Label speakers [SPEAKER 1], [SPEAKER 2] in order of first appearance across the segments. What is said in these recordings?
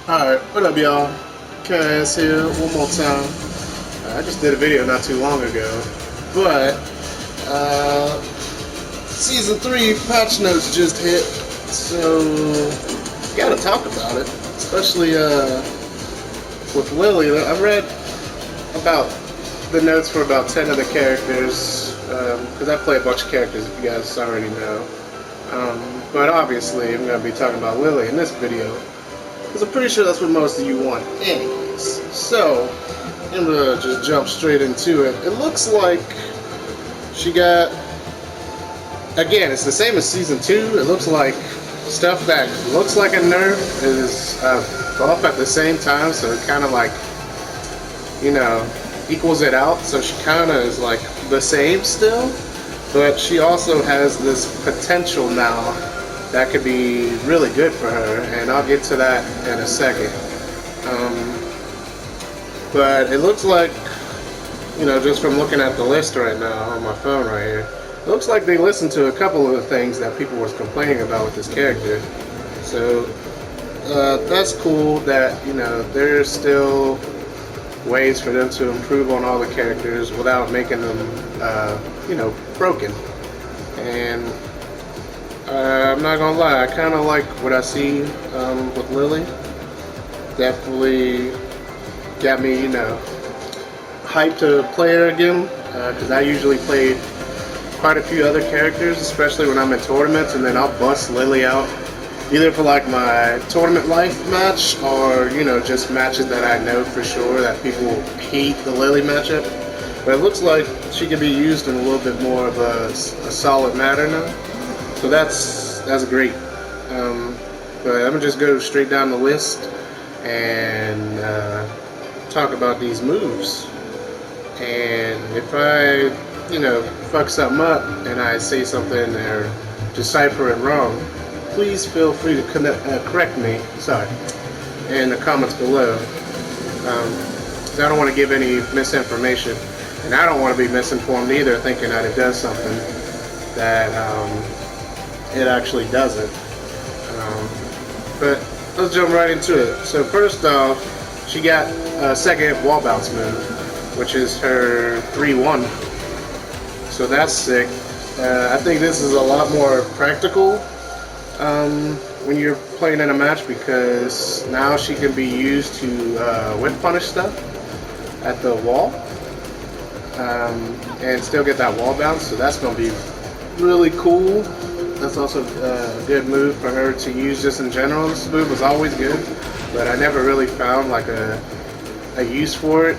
[SPEAKER 1] Alright, what up y'all? Kaz here one more time. I just did a video not too long ago, but Season 3 patch notes just hit, so gotta talk about it, especially with Lili. I've read about the notes for about 10 of the characters, because I play a bunch of characters if you guys already know. But obviously I'm going to be talking about Lili in this video, because I'm pretty sure that's what most of you want anyways. So, I'm going to just jump straight into it. It looks like she got, again, it's the same as Season 2. It looks like stuff that looks like a nerf is buff at the same time, so it kind of like, you know, equals it out. So she kind of is like the same still, but she also has this potential now that could be really good for her, and I'll get to that in a second. But it looks like, you know, just from looking at the list right now on my phone right here, it looks like they listened to a couple of the things that people were complaining about with this character. So that's cool that, you know, there's still ways for them to improve on all the characters without making them, you know, broken. And I'm not gonna lie, I kind of like what I see with Lili. Definitely got me, you know, hyped to play her again, because I usually played quite a few other characters, especially when I'm in tournaments, and then I'll bust Lili out either for like my tournament life match, or, you know, just matches that I know for sure that people hate the Lili matchup. But it looks like she could be used in a little bit more of a solid manner now. So that's great. But I'm gonna just go straight down the list and talk about these moves. And if I, you know, fuck something up and I say something or decipher it wrong, please feel free to correct me. Sorry, in the comments below. I don't want to give any misinformation, and I don't want to be misinformed either, thinking that it does something that it actually doesn't. But let's jump right into it. So first off, she got a second wall bounce move, which is her 3-1. So that's sick. I think this is a lot more practical when you're playing in a match, because now she can be used to whip punish stuff at the wall and still get that wall bounce. So that's going to be really cool. That's also a good move for her to use just in general. This move was always good, but I never really found like a use for it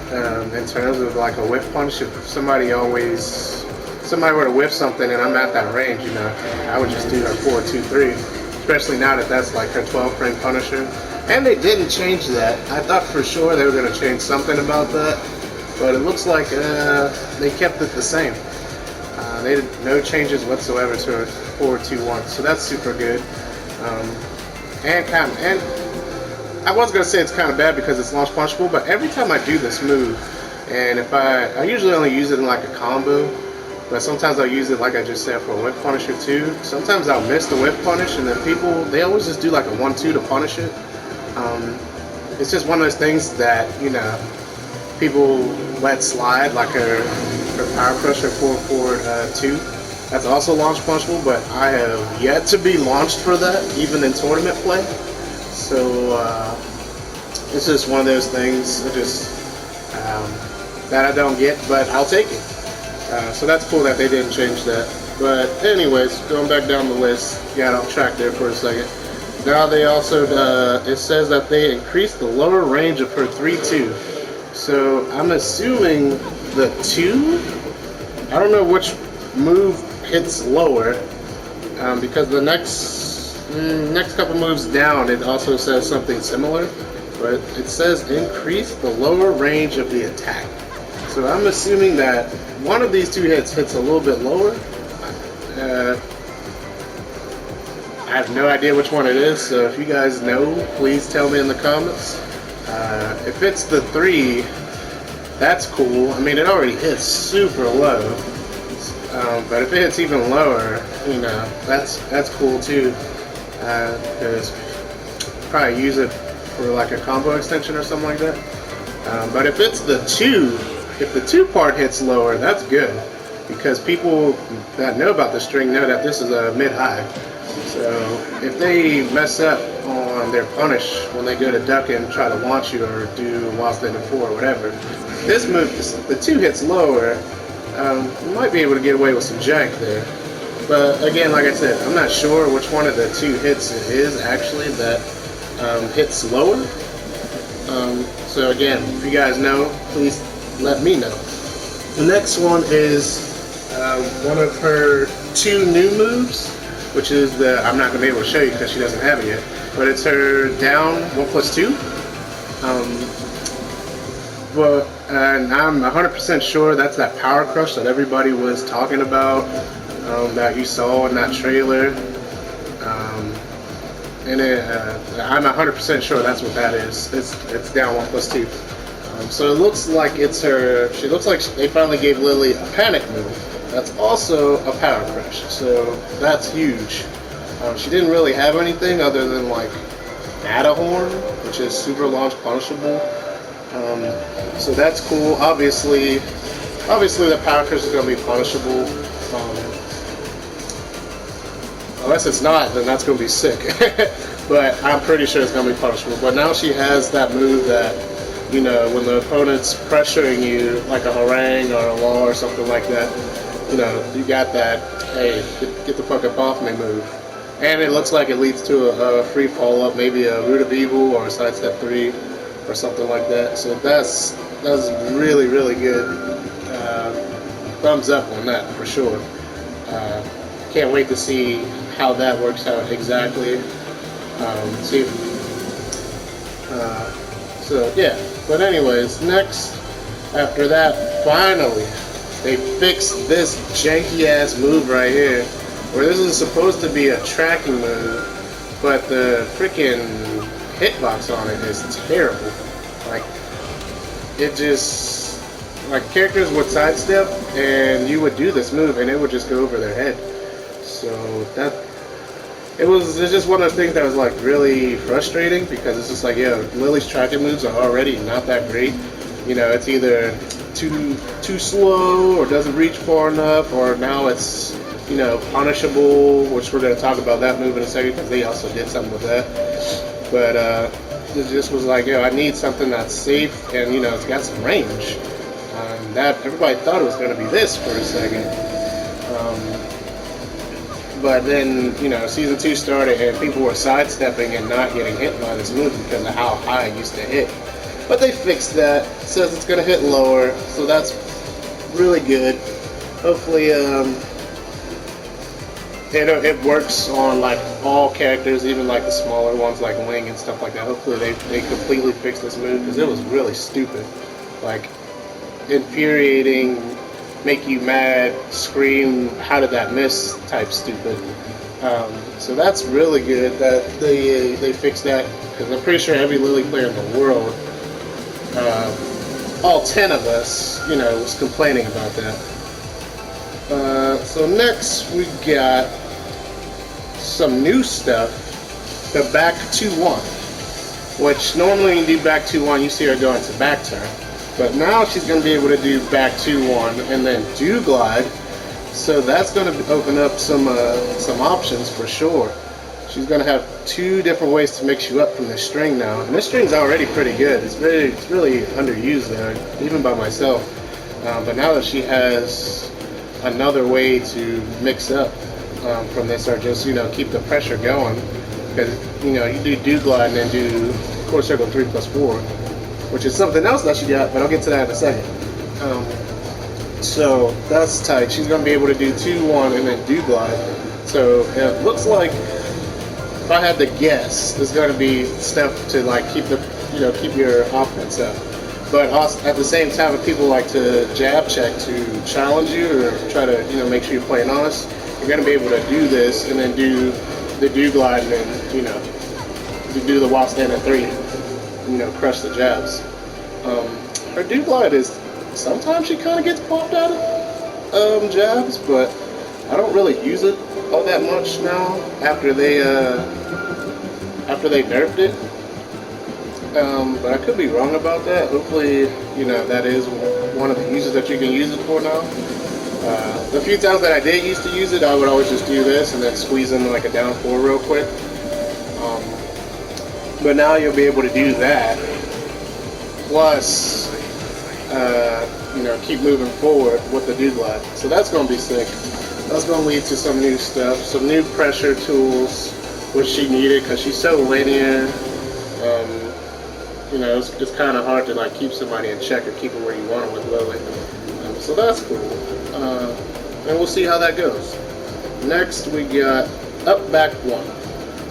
[SPEAKER 1] in terms of like a whip punch. If somebody were to whip something and I'm at that range, you know, I would just do her 4-2-3, especially now that that's like her 12 frame punisher. And they didn't change that. I thought for sure they were going to change something about that, but it looks like they kept it the same. They did no changes whatsoever to her 4-2-1, so that's super good. And I was gonna say it's kind of bad because it's launch punchable, but every time I do this move, and if I usually only use it in like a combo, but sometimes I'll use it, like I just said, for a whip punisher too. Sometimes I'll miss the whip punish, and then they always just do like a 1-2 to punish it. It's just one of those things that, you know, people let slide, like her power crusher 4-4-2. That's also launch punchable, but I have yet to be launched for that, even in tournament play. So it's just one of those things that I don't get, but I'll take it. So that's cool that they didn't change that. But anyways, going back down the list, got off track there for a second. Now they also, it says that they increased the lower range of her 3-2. So I'm assuming the 2, I don't know which move hits lower, because the next couple moves down it also says something similar, but it says increase the lower range of the attack. So I'm assuming that one of these two hits a little bit lower. I have no idea which one it is, so if you guys know, please tell me in the comments. If it's the 3, that's cool. I mean, it already hits super low, but if it hits even lower, you know, that's cool too. Because probably use it for like a combo extension or something like that. But if it's the two, if the 2-part hits lower, that's good, because people that know about the string know that this is a mid-high. So if they mess up on their punish when they go to duck and try to launch you or do while standing 4 or whatever, this move, the 2 hits lower, you might be able to get away with some jank there. But again, like I said, I'm not sure which one of the 2 hits it is actually that hits lower. So again, if you guys know, please let me know. The next one is one of her 2 new moves, which is the, I'm not going to be able to show you because she doesn't have it yet, but it's her down 1+2. And I'm 100% sure that's that power crush that everybody was talking about, that you saw in that trailer. I'm 100% sure that's what that is. It's down 1+2. So it looks like it's her. She looks like they finally gave Lili a panic move. That's also a power crush. So that's huge. She didn't really have anything other than like Horn, which is super launch punishable. So that's cool. Obviously the power crush is going to be punishable. Unless it's not, then that's going to be sick. But I'm pretty sure it's going to be punishable. But now she has that move that, you know, when the opponent's pressuring you, like a harangue or a law or something like that, you know, you got that, hey, get the fuck up off me move. And it looks like it leads to a free follow-up, maybe a Root of Evil or a Sidestep 3 or something like that. So that's really, really good. Thumbs up on that for sure. Can't wait to see how that works out exactly. So yeah, but anyways, next, after that, finally, they fixed this janky ass move right here, where this is supposed to be a tracking move, but the freaking hitbox on it is terrible. Like, it just, like, characters would sidestep, and you would do this move, and it would just go over their head. So that, it's just one of the things that was like really frustrating, because it's just like, yo, Lili's tracking moves are already not that great. You know, it's either too slow or doesn't reach far enough, or now it's, you know, punishable, which we're going to talk about that move in a second because they also did something with that. But it just was like, yo, I need something that's safe and, you know, it's got some range. That everybody thought it was going to be this for a second. But then, you know, Season 2 started and people were sidestepping and not getting hit by this move because of how high it used to hit. But they fixed that. It says it's going to hit lower, so that's really good. Hopefully, it works on like all characters, even like the smaller ones like Wing and stuff like that. Hopefully they completely fix this move, because it was really stupid. Like, infuriating, make you mad, scream, how did that miss type stupid. So that's really good that they fixed that, because I'm pretty sure every Lili player in the world, all 10 of us, you know, was complaining about that. So next we got some new stuff, the back 2-1, which normally when you do back 2-1 you see her go into back turn, but now she's going to be able to do back 2-1 and then do glide, so that's going to open up some options for sure. She's going to have 2 different ways to mix you up from this string now, and this string's already pretty good. It's really underused there, even by myself. But now that she has another way to mix up from this, or just, you know, keep the pressure going, because, you know, you do glide and then do quarter circle 3+4, which is something else that she got, but I'll get to that in a second. So that's tight. She's going to be able to do 2-1 and then do glide. So it looks like, if I had to guess, there's going to be stuff to like keep your offense up. But also, at the same time, if people like to jab check to challenge you or try to, you know, make sure you're playing honest, you're going to be able to do this and then do the do glide and then, you know, do the while stand at 3, you know, crush the jabs. Her do glide is, sometimes she kind of gets popped out of jabs, but I don't really use it all that much now after they nerfed it. But I could be wrong about that. Hopefully, you know, that is one of the uses that you can use it for now. The few times that I did used to use it, I would always just do this and then squeeze in like a down 4 real quick. But now you'll be able to do that, plus, you know, keep moving forward with the do-glide. So that's going to be sick. That's going to lead to some new stuff, some new pressure tools, which she needed because she's so linear. You know, it's kind of hard to like keep somebody in check or keep them where you want them with Lili. So that's cool. And we'll see how that goes. Next we got up back 1,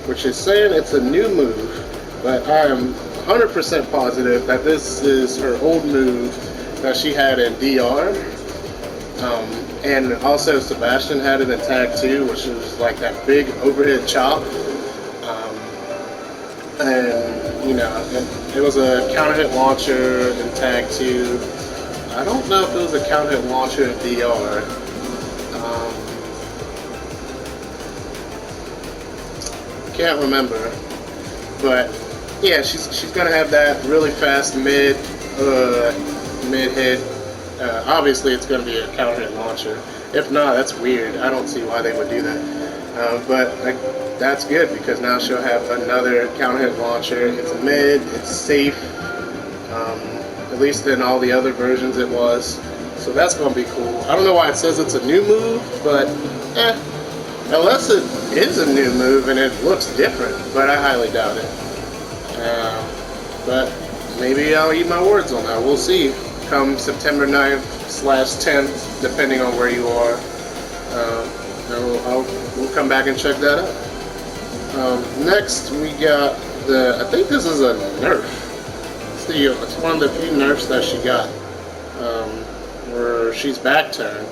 [SPEAKER 1] which is saying it's a new move, but I am 100% positive that this is her old move that she had in DR. And also Sebastian had it in Tag 2, which was like that big overhead chop. And you know, it was a counter hit launcher in Tag 2. I don't know if it was a counter hit launcher in DR. Can't remember. But yeah, she's gonna have that really fast mid hit. Obviously, it's gonna be a counter hit launcher. If not, that's weird. I don't see why they would do that. But that's good because now she'll have another counter hit launcher. It's mid. It's safe. At least in all the other versions it was. So that's gonna be cool. I don't know why it says it's a new move, but unless it is a new move and it looks different, but I highly doubt it. But maybe I'll eat my words on that. We'll see. Come September 9th/10th, depending on where you are. We'll come back and check that out. Next, we got I think this is a nerf. It's one of the few nerfs that she got, where she's back turn,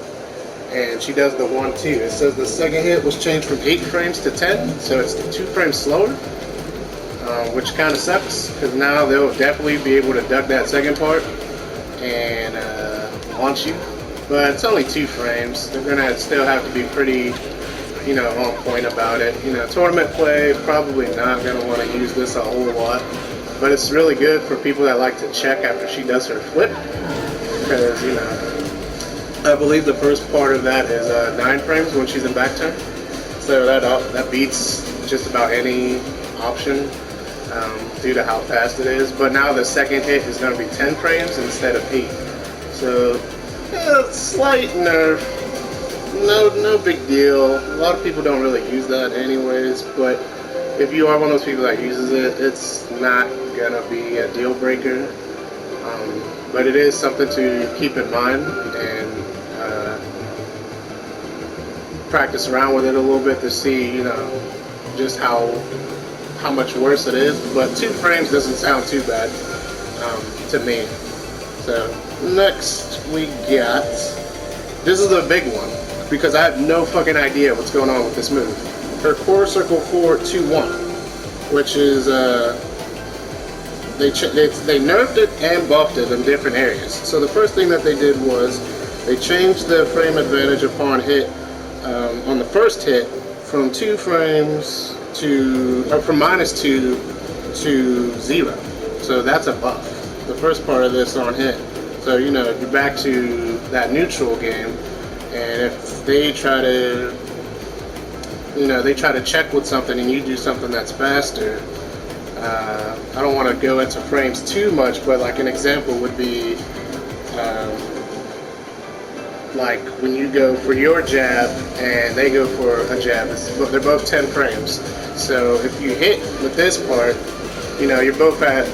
[SPEAKER 1] and she does the 1-2. It says the second hit was changed from 8 frames to 10, so it's 2 frames slower, which kind of sucks, because now they'll definitely be able to duck that second part and launch you. But it's only 2 frames. They're gonna still have to be pretty, you know, on point about it. You know, tournament play, probably not gonna want to use this a whole lot. But it's really good for people that like to check after she does her flip, because, you know, I believe the first part of that is 9 frames when she's in back turn. So that beats just about any option due to how fast it is. But now the second hit is going to be 10 frames instead of 8. So, yeah, slight nerf. No big deal. A lot of people don't really use that anyways, but if you are one of those people that uses it, it's not gonna be a deal breaker. But it is something to keep in mind and practice around with it a little bit to see, you know, just how much worse it is. But 2 frames doesn't sound too bad to me. So next we got, this is the big one because I have no fucking idea what's going on with this move. Her core circle 4-2-1, which is they nerfed it and buffed it in different areas. So the first thing that they did was they changed the frame advantage upon hit on the first hit from 2 frames from -2 to 0. So that's a buff. The first part of this on hit. So, you know, you're back to that neutral game, and if they try to, you know, they try to check with something and you do something that's faster. I don't want to go into frames too much, but like an example would be like when you go for your jab and they go for a jab. They're both 10 frames. So if you hit with this part, you know, you're both at,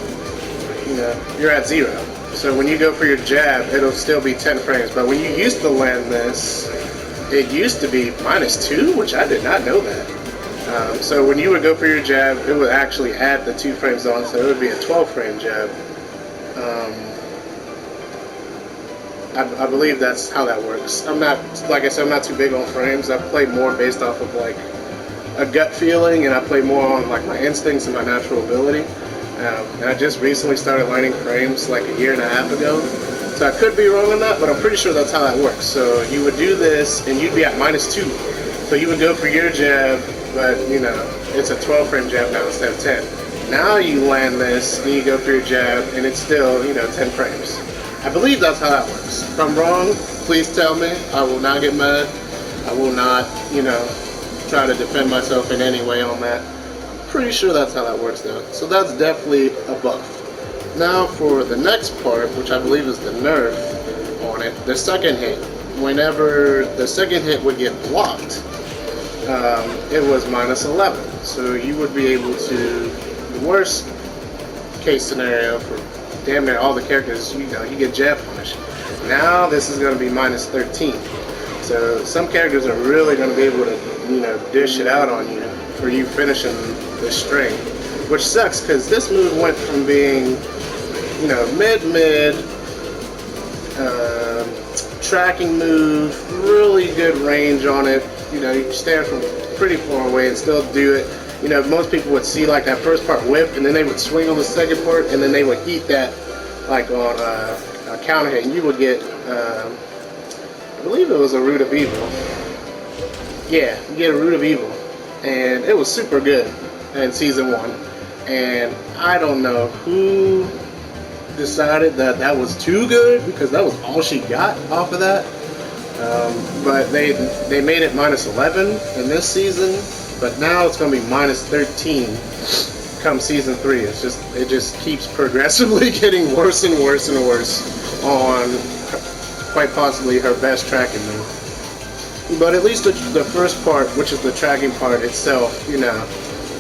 [SPEAKER 1] you know, you're at 0. So when you go for your jab, it'll still be 10 frames. But when you used to land this, it used to be -2, which I did not know that. So when you would go for your jab, it would actually add the 2 frames on, so it would be a 12-frame jab. I believe that's how that works. I'm not, like I said, I'm not too big on frames. I play more based off of like a gut feeling, and I play more on like my instincts and my natural ability. And I just recently started learning frames like a year and a half ago. So I could be wrong on that, but I'm pretty sure that's how that works. So you would do this, and you'd be at -2. So you would go for your jab, but, you know, it's a 12-frame jab now instead of 10. Now you land this, and you go for your jab, and it's still, 10 frames. I believe that's how that works. If I'm wrong, please tell me. I will not get mad. I will not, try to defend myself in any way on that. I'm pretty sure that's how that works though. So that's definitely a buff. Now for the next part, which I believe is the nerf on it, the second hit. Whenever the second hit would get blocked, it was -11. So you would be able to, the worst case scenario for damn near all the characters, you get jab punished. Now this is going to be -13. So some characters are really going to be able to, dish it out on you for you finishing this string. Which sucks because this move went from being, mid, tracking move, really good range on it. You can stand from pretty far away and still do it. Most people would see like that first part whip, and then they would swing on the second part, and then they would eat that like on a counter hit, and you would get, I believe it was a Root of Evil. Yeah, you get a Root of Evil, and it was super good in season 1. And I don't know who decided that that was too good, because that was all she got off of that. But they made it -11 in this season, but now it's going to be -13 come season 3. It just keeps progressively getting worse and worse and worse on quite possibly her best tracking move. But at least the first part, which is the tracking part itself,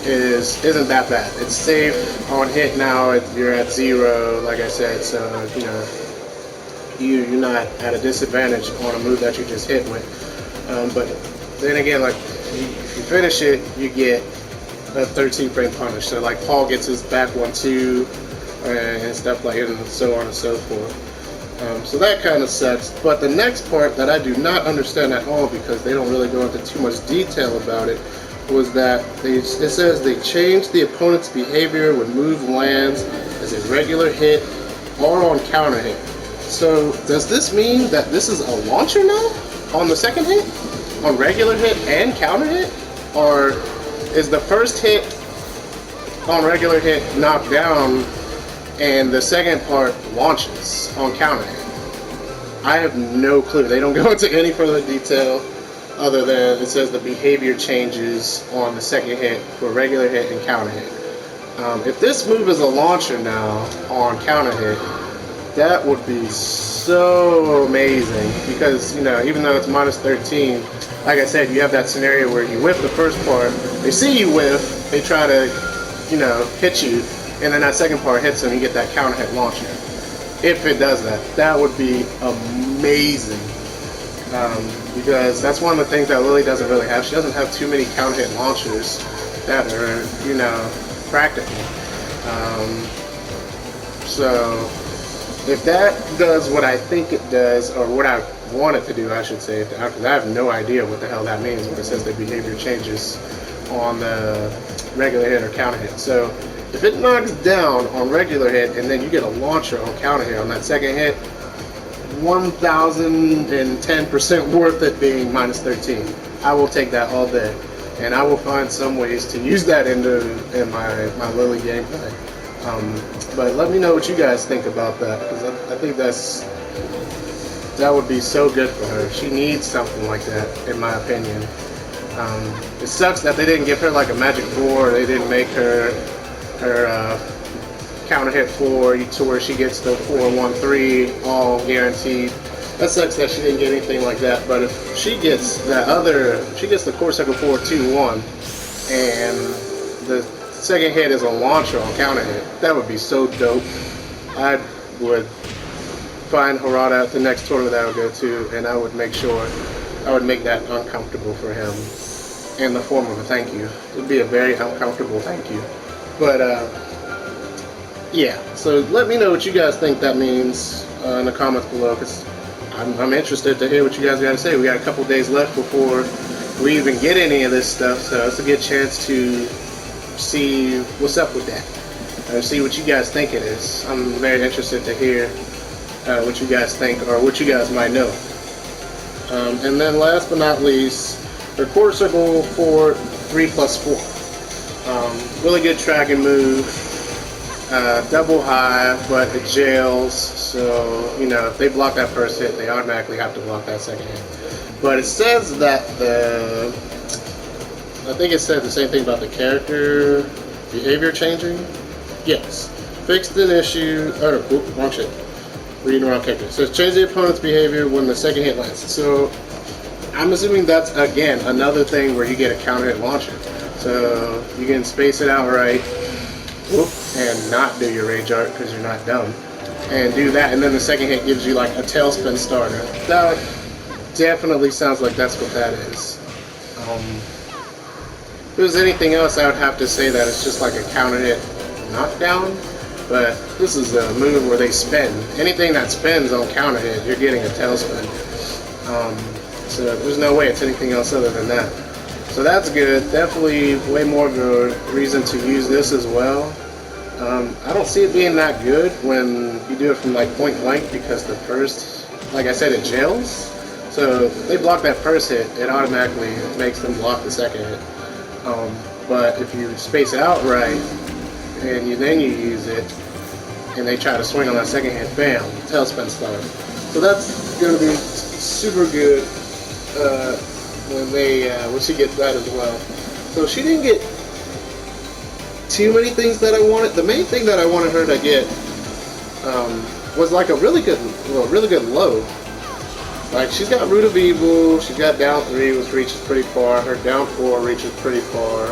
[SPEAKER 1] isn't that bad. It's safe on hit now. You're at 0, like I said, so you're not at a disadvantage on a move that you just hit with. But then again, like if you finish it, you get a 13 frame punish. So like Paul gets his back 1-2 and stuff like it, and so on and so forth. So that kind of sucks. But the next part that I do not understand at all, because they don't really go into too much detail about it, was that it says they changed the opponent's behavior when move lands as a regular hit or on counter hit. So does this mean that this is a launcher now on the second hit? On regular hit and counter hit? Or is the first hit on regular hit knocked down and the second part launches on counter hit? I have no clue. They don't go into any further detail other than it says the behavior changes on the second hit for regular hit and counter hit. If this move is a launcher now on counter hit, that would be so amazing, because even though it's -13, like I said, you have that scenario where you whiff the first part, they see you whiff, they try to hit you, and then that second part hits them, you get that counter hit launcher. If it does that, that would be amazing. Because that's one of the things that Lili doesn't really have. She doesn't have too many counter hit launchers that are, practical. So if that does what I think it does, or what I want it to do, I should say, because I have no idea what the hell that means when it says the behavior changes on the regular hit or counter hit. So if it knocks down on regular hit and then you get a launcher on counter hit on that second hit, 1010% worth it being -13. I will take that all day, and I will find some ways to use that in my Lili gameplay. But let me know what you guys think about that, because I think that would be so good for her. She needs something like that, in my opinion. It sucks that they didn't give her like a magic 4, or they didn't make her counter hit 4 to where she gets the 4-1-3 all guaranteed. That sucks that she didn't get anything like that. But if she gets she gets the core circle 4-2-1, and the second hit is a launcher on counter hit, that would be so dope. I would find Harada at the next tournament that I would go to, and I would make sure I would make that uncomfortable for him in the form of a thank you. It would be a very uncomfortable thank you. But yeah, so let me know what you guys think that means in the comments below, because I'm interested to hear what you guys got to say. We got a couple days left before we even get any of this stuff, so it's a good chance to see what's up with that, or see what you guys think it is. I'm very interested to hear what you guys think, or what you guys might know. And then last but not least, the core circle for 3+4. Really good tracking move. Double high, but it jails. So, you know, if they block that first hit, they automatically have to block that second hit. But it says that I think it said the same thing about the character behavior changing. Yes. Fixed an issue. Oh, wrong shit. Reading the wrong character. It says change the opponent's behavior when the second hit lands. So I'm assuming that's, again, another thing where you get a counter hit launcher. So you can space it out right. Whoop, and not do your rage art because you're not dumb. And do that, and then the second hit gives you like a tailspin starter. That definitely sounds like that's what that is. If there's anything else, I would have to say that it's just like a counter hit knockdown. But this is a move where they spin. Anything that spins on counter hit, you're getting a tailspin. So there's no way it's anything else other than that. So that's good. Definitely way more of a reason to use this as well. I don't see it being that good when you do it from like point blank because the first, like I said, it jails. So if they block that first hit, it automatically makes them block the second hit. But if you space it out right, and then you use it, and they try to swing on that second hit, bam, tailspin starter. So that's going to be super good when she gets that as well. So she didn't get too many things that I wanted. The main thing that I wanted her to get was like a really good low. Like she's got Root of Evil, she's got down 3, which reaches pretty far. Her down 4 reaches pretty far.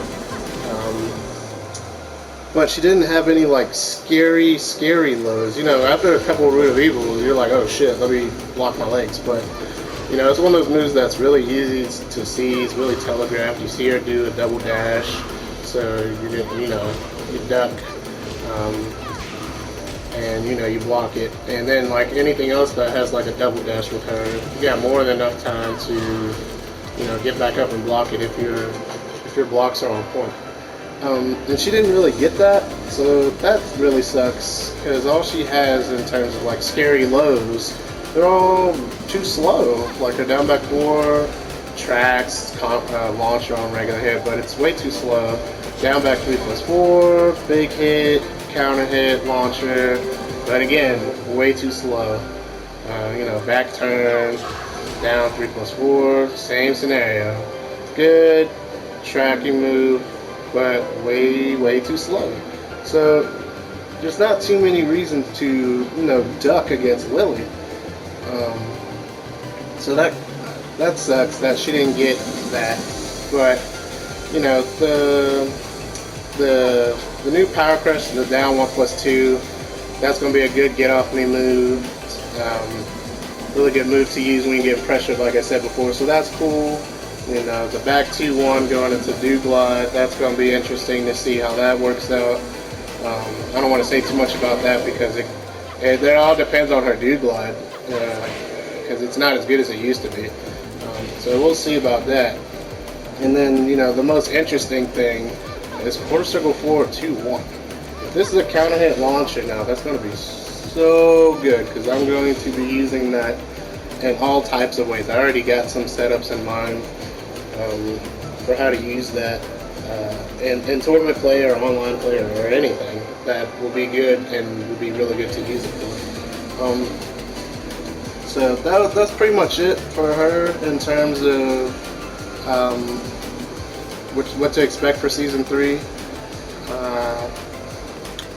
[SPEAKER 1] But she didn't have any like scary lows. You know, after a couple of Root of Evil, you're like, oh shit, let me block my legs. But you know, it's one of those moves that's really easy to see. It's really telegraphed. You see her do a double dash, so you duck, and you know you block it. And then like anything else that has like a double dash with her, you got more than enough time to get back up and block it if your blocks are on point. And she didn't really get that, so that really sucks, because all she has in terms of like scary lows, they're all too slow. Like her down back 4 tracks, launcher on regular hit, but it's way too slow. Down back 3+4, big hit, counter hit, launcher, but again, way too slow. Back turn, down 3+4, same scenario. Good tracking move, but way too slow. So there's not too many reasons to duck against Lili. So that sucks that she didn't get that. But the new Power Crush, the down 1+2, that's going to be a good get off me move. Really good move to use when you get pressured, like I said before. So that's cool. The back 2-1 going into Do Glide, that's going to be interesting to see how that works out. I don't want to say too much about that because it all depends on her Do Glide, because it's not as good as it used to be. So we'll see about that. And then, the most interesting thing is quarter circle forward 2-1. If this is a counter hit launcher now, that's going to be so good because I'm going to be using that in all types of ways. I already got some setups in mind for how to use that in tournament play or online play or anything. That will be good and will be really good to use it for. So that's pretty much it for her in terms of what to expect for Season 3.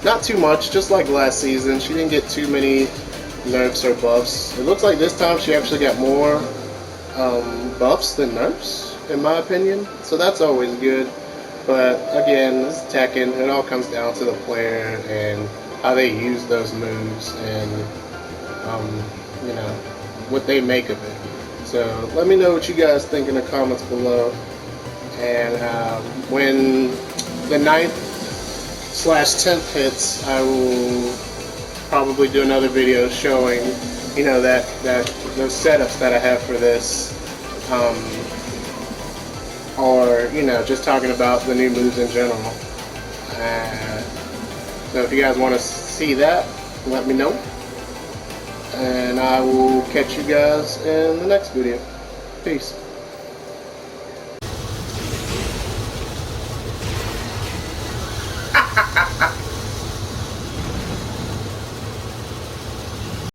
[SPEAKER 1] Not too much, just like last season. She didn't get too many nerfs or buffs. It looks like this time she actually got more buffs than nerfs, in my opinion. So that's always good. But again, this is Tekken. It all comes down to the player and how they use those moves and what they make of it. So let me know what you guys think in the comments below. And when the 9th/10th hits, I will probably do another video showing those setups that I have for this, or just talking about the new moves in general. So if you guys want to see that, let me know, and I will catch you guys in the next video. Peace.